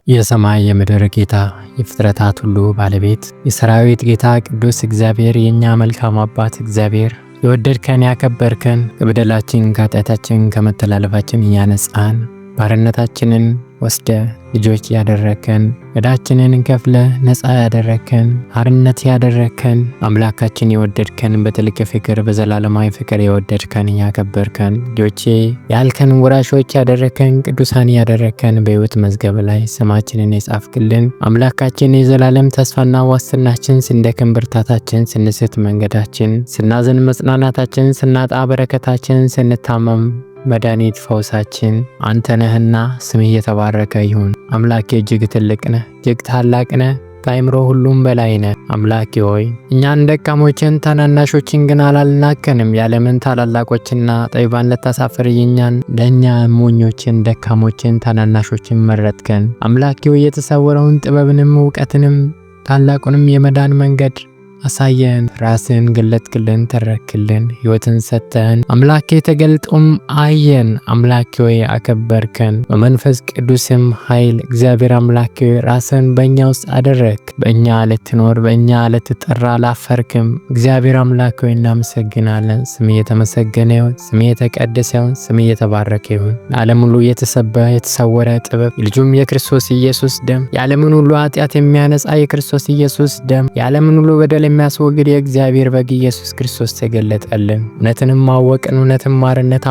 የሰማይ የምድር ጌታ የፍጥረታት ሁሉ ባለቤት የሰራዊት ጌታ ቅዱስ እግዚአብሔር የኛ መልካም አባት እግዚአብሔር የወደድከን ያከበርከን ከበደላችን ከኃጢአታችን ከመተላለፋችን ያነጻን ባርነታችንን ወስደ ልጆች ያደረከን ዕዳችንን ከፍለ ነፃ ያደረከን አርነት ያደረከን አምላካችን የወደድከን በጥልቅ ፍቅር በዘላለማዊ ፍቅር የወደድከን ያከበርከን ልጆቼ ያልከን ወራሾች ያደረከን ቅዱሳን ያደረከን በሕይወት መዝገብ ላይ ስማችንን የጻፍክልን አምላካችን የዘላለም ተስፋና ዋስትናችን ስንደክም ብርታታችን ስንስት መንገዳችን ስናዘን መጽናናታችን ስናጣ በረከታችን ስንታመም መድኃኒት ፈውሳችን አንተ ነህና ስምህ የተባረከ ይሁን። አምላኬ እጅግ ትልቅ ነህ፣ እጅግ ታላቅ ነህ፣ ከአእምሮ ሁሉም በላይ ነህ። አምላኬ ሆይ እኛን ደካሞችን ታናናሾችን ግን አላልናከንም። የዓለምን ታላላቆችና ጠቢባን ልታሳፍር የኛን ለእኛ ሞኞችን ደካሞችን ታናናሾችን መረጥከን። አምላኬ ሆይ የተሰወረውን ጥበብንም እውቀትንም ታላቁንም የመዳን መንገድ አሳየን። ራስን ገለጥክልን፣ ተረክልን፣ ሕይወትን ሰጠን። አምላኬ ተገልጦም አየን። አምላኬ ሆይ አከበርከን። በመንፈስ ቅዱስም ኃይል እግዚአብሔር አምላኬ ራስን በእኛ ውስጥ አደረክ። በእኛ ልትኖር በእኛ ልትጠራ አላፈርክም። እግዚአብሔር አምላኬ ሆይ እናመሰግናለን። ስም የተመሰገነ ይሁን፣ ስም የተቀደሰ ይሁን፣ ስም የተባረከ ይሁን። ለዓለም ሁሉ የተሰወረ ጥበብ የልጁም የክርስቶስ ኢየሱስ ደም የዓለምን ሁሉ ኃጢአት የሚያነጻ የክርስቶስ ኢየሱስ ደም የዓለምን ሁሉ በደል የሚያስወግድ የእግዚአብሔር በግ ኢየሱስ ክርስቶስ ተገለጠልን። እውነትንም አወቅን፣ እውነትም ማርነት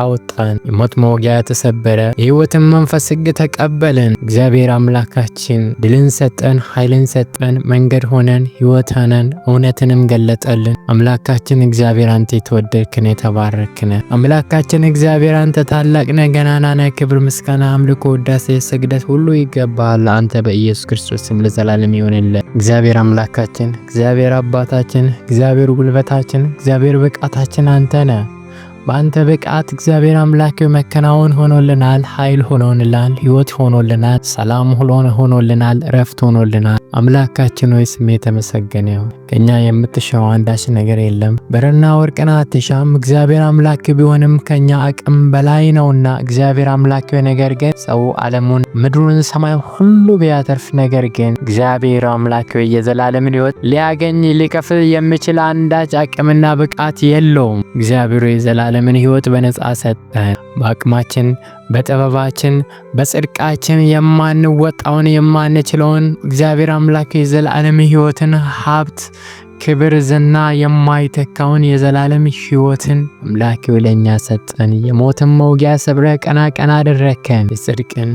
አወጣን። የሞት መውጊያ ተሰበረ፣ የሕይወትን መንፈስ ሕግ ተቀበልን። እግዚአብሔር አምላካችን ድልን ሰጠን፣ ኃይልን ሰጠን፣ መንገድ ሆነን፣ ሕይወት ሆነን፣ እውነትንም ገለጠልን። አምላካችን እግዚአብሔር አንተ የተወደድክነ የተባረክነ አምላካችን እግዚአብሔር አንተ ታላቅ ነህ፣ ገናና ነህ። ክብር፣ ምስጋና፣ አምልኮ፣ ውዳሴ፣ ስግደት ሁሉ ይገባል አንተ በኢየሱስ ክርስቶስ ስም ለዘላለም ይሁንልህ። እግዚአብሔር አምላካችን እግዚአብሔር አባታችን እግዚአብሔር ጉልበታችን እግዚአብሔር ብቃታችን አንተ ነህ። በአንተ ብቃት እግዚአብሔር አምላክ መከናወን ሆኖልናል፣ ኃይል ሆኖልናል፣ ሕይወት ሆኖልናል፣ ሰላም ሆኖልናል፣ ረፍት ሆኖልናል። አምላካችን ሆይ ስም የተመሰገነ ይሁን። ከኛ የምትሻው አንዳች ነገር የለም። ብርና ወርቅን አትሻም። እግዚአብሔር አምላክ ቢሆንም ከኛ አቅም በላይ ነውና እግዚአብሔር አምላክ ነገር ግን ሰው ዓለሙን ምድሩን ሰማይ ሁሉ ቢያተርፍ ነገር ግን እግዚአብሔር አምላክ የዘላለምን ሕይወት ሊያገኝ ሊከፍል የሚችል አንዳች አቅምና ብቃት የለውም። እግዚአብሔር የዘላለምን ሕይወት በነጻ ሰጠን። በአቅማችን በጥበባችን በጽድቃችን የማንወጣውን የማንችለውን እግዚአብሔር አምላክ የዘላለም ሕይወትን ሀብት ክብር ዝና የማይተካውን የዘላለም ሕይወትን አምላክ ለኛ ሰጠን። የሞትን መውጊያ ሰብረ ቀና አደረከን። የጽድቅን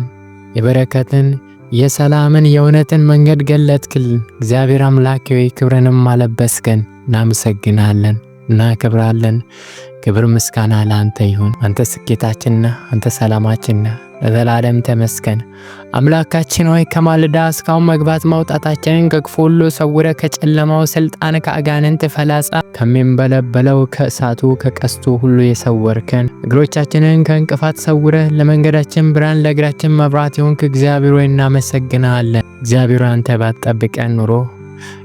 የበረከትን የሰላምን የእውነትን መንገድ ገለጥክልን። እግዚአብሔር አምላክ ክብርንም አለበስከን። እናመሰግናለን፣ እናከብራለን። ክብር ምስጋና ለአንተ ይሁን። አንተ ስኬታችን ነህ፣ አንተ ሰላማችን ነህ። ለዘላለም ተመስገን። አምላካችን ሆይ ከማለዳ እስካሁን መግባት መውጣታችንን ከክፉ ሁሉ ሰውረ ከጨለማው ስልጣን ከአጋንንት ፈላጻ ከሚንበለበለው ከእሳቱ ከቀስቱ ሁሉ የሰወርከን እግሮቻችንን ከእንቅፋት ሰውረ ለመንገዳችን ብርሃን ለእግራችን መብራት ይሁን። እግዚአብሔር ሆይ እናመሰግናለን። እግዚአብሔር አንተ ባትጠብቀን ኑሮ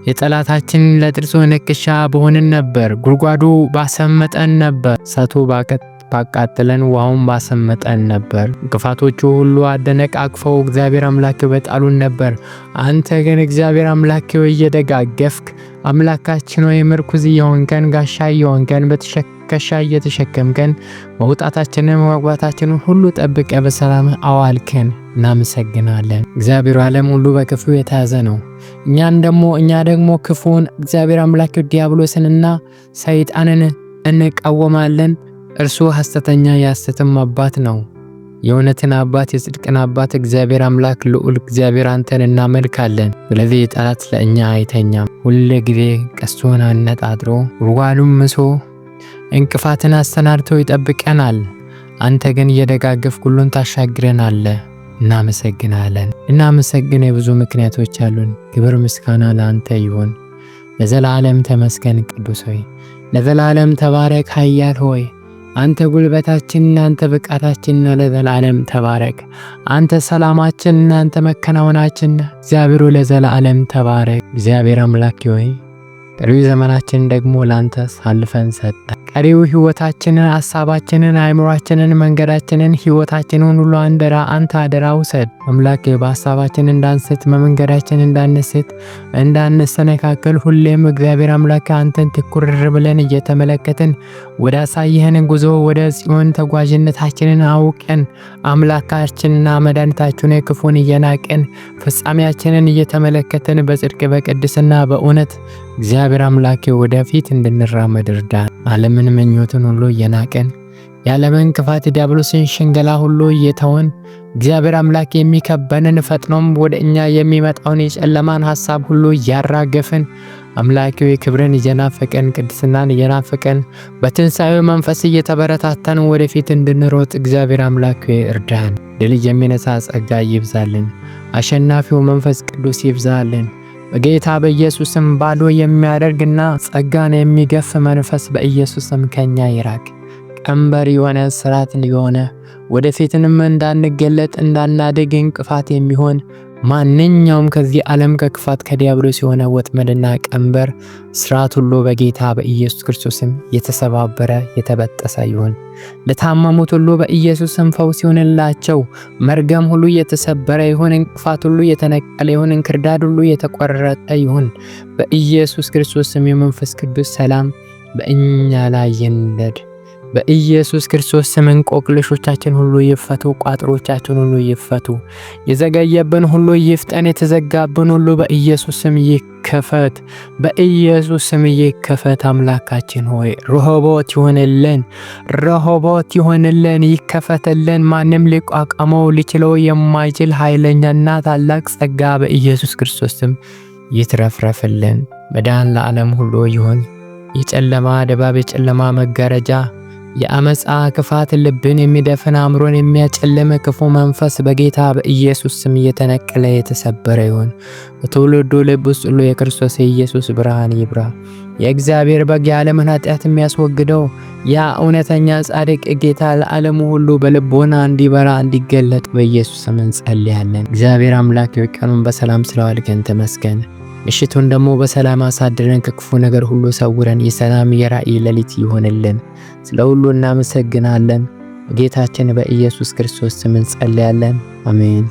የጠላታችን ለጥርሱ ንክሻ በሆንን ነበር። ጉድጓዱ ባሰመጠን ነበር። እሳቱ ባቃጥለን ውሃውን ባሰመጠን ነበር። እንቅፋቶቹ ሁሉ አደነቃቅፈው እግዚአብሔር አምላክ በጣሉን ነበር። አንተ ግን እግዚአብሔር አምላክ እየደጋገፍክ አምላካችን ሆይ ምርኩዝ የሆንከን ጋሻ የሆንከን በትከሻ እየተሸከምከን መውጣታችንን መግባታችንን ሁሉ ጠብቀ በሰላም አዋልከን። እናመሰግናለን። እግዚአብሔር ዓለም ሁሉ በክፉ የተያዘ ነው። እኛ ደግሞ ክፉን እግዚአብሔር አምላክ ዲያብሎስንና ሰይጣንን እንቃወማለን። እርሱ ሐሰተኛ የሐሰትም አባት ነው። የእውነትን አባት የጽድቅን አባት እግዚአብሔር አምላክ ልዑል እግዚአብሔር አንተን እናመልካለን። ስለዚህ ጠላት ለእኛ አይተኛም። ሁሉ ጊዜ ቀስቱን አነጣጥሮ ጉድጓዱን ምሶ እንቅፋትን አሰናድቶ ይጠብቀናል። አንተ ግን እየደጋገፍክ ሁሉን ታሻግረናለህ። እናመሰግናለን። ብዙ ምክንያቶች አሉን። ክብር ምስጋና ለአንተ ይሁን። ለዘላለም ተመስገን ቅዱስ ሆይ፣ ለዘላለም ተባረክ ኃያል ሆይ። አንተ ጉልበታችን፣ አንተ ብቃታችን፣ ለዘላለም ተባረክ። አንተ ሰላማችን፣ አንተ መከናወናችን፣ እግዚአብሔር ለዘላለም ተባረክ። እግዚአብሔር አምላክ ሆይ ቀሪው ዘመናችን ደግሞ ላንተ ሳልፈን ሰጠን። ቀሪው ህይወታችንን፣ ሐሳባችንን፣ አእምሮአችንን፣ መንገዳችንን፣ ህይወታችንን ሁሉ አንተ አደራ ውሰድ። አምላኬ በሐሳባችን እንዳንስት፣ በመንገዳችን እንዳንስት፣ እንዳንሰነካከል ሁሌም እግዚአብሔር አምላክ አንተን ትኩር ብለን እየተመለከትን ወደ አሳየህን ጉዞ ወደ ጽዮን ተጓዥነታችንን አውቀን አምላካችንና መድኃኒታችን ክፉን እየናቀን ፍጻሜያችንን እየተመለከትን በጽድቅ በቅድስና በእውነት እግዚአብሔር አምላኬ ወደፊት እንድንራመድ እርዳን። ዓለምን ምኞትን ሁሉ እየናቀን የዓለምን ክፋት ዲያብሎስን ሽንገላ ሁሉ እየተውን እግዚአብሔር አምላክ የሚከበንን ፈጥኖም ወደ እኛ የሚመጣውን የጨለማን ሐሳብ ሁሉ እያራገፍን አምላኬው ክብርን እየናፈቀን ቅድስናን እየናፈቀን በትንሣኤው መንፈስ እየተበረታተን ወደፊት እንድንሮጥ እግዚአብሔር አምላክ እርዳን። ድል የሚነሳ ጸጋ ይብዛልን። አሸናፊው መንፈስ ቅዱስ ይብዛልን። በጌታ በኢየሱስም ባዶ የሚያደርግና ጸጋን የሚገፍ መንፈስ በኢየሱስም ከኛ ይራቅ። ቀንበር የሆነ ስራት የሆነ ወደፊትንም እንዳንገለጥ እንዳናድግ እንቅፋት የሚሆን ማንኛውም ከዚህ ዓለም ከክፋት ከዲያብሎስ የሆነ ወጥመድና ቀንበር ስራት ሁሉ በጌታ በኢየሱስ ክርስቶስም የተሰባበረ የተበጠሰ ይሁን። ለታመሙት ሁሉ በኢየሱስም ፈውስ ይሁንላቸው። መርገም ሁሉ የተሰበረ ይሁን። እንቅፋት ሁሉ የተነቀለ ይሁን። እንክርዳድ ሁሉ የተቆረጠ ይሁን። በኢየሱስ ክርስቶስም የመንፈስ ቅዱስ ሰላም በእኛ ላይ ይንደድ። በኢየሱስ ክርስቶስ ስም እንቆቅልሾቻችን ሁሉ ይፈቱ። ቋጥሮቻችን ሁሉ ይፈቱ። የዘገየብን ሁሉ ይፍጠን። የተዘጋብን ሁሉ በኢየሱስ ስም ይከፈት። በኢየሱስ ስም ይከፈት። አምላካችን ሆይ ረሆቦት ይሆንልን፣ ረሆቦት ይሆንልን፣ ይከፈትልን። ማንም ሊቋቋመው ሊችለው የማይችል ኃይለኛና ታላቅ ጸጋ በኢየሱስ ክርስቶስ ስም ይትረፍረፍልን። መዳን ለዓለም ሁሉ ይሁን። የጨለማ ድባብ፣ የጨለማ መጋረጃ፣ የአመፃ ክፋት፣ ልብን የሚደፍን አእምሮን የሚያጨልም ክፉ መንፈስ በጌታ በኢየሱስ ስም እየተነቀለ የተሰበረ ይሁን። በትውልዱ ልብ ውስጥ ሁሉ የክርስቶስ የኢየሱስ ብርሃን ይብራ። የእግዚአብሔር በግ የዓለምን ኃጢአት የሚያስወግደው ያ እውነተኛ ጻድቅ ጌታ ለዓለሙ ሁሉ በልቦና እንዲበራ እንዲገለጥ በኢየሱስ ስም እንጸልያለን። እግዚአብሔር አምላክ ቀኑን በሰላም ስለዋልከን ተመስገን። ምሽቱን ደግሞ በሰላም አሳድረን ከክፉ ነገር ሁሉ ሰውረን የሰላም የራእይ ሌሊት ይሆንልን። ስለ ሁሉ እናመሰግናለን። በጌታችን በኢየሱስ ክርስቶስ ስም እንጸልያለን። አሜን።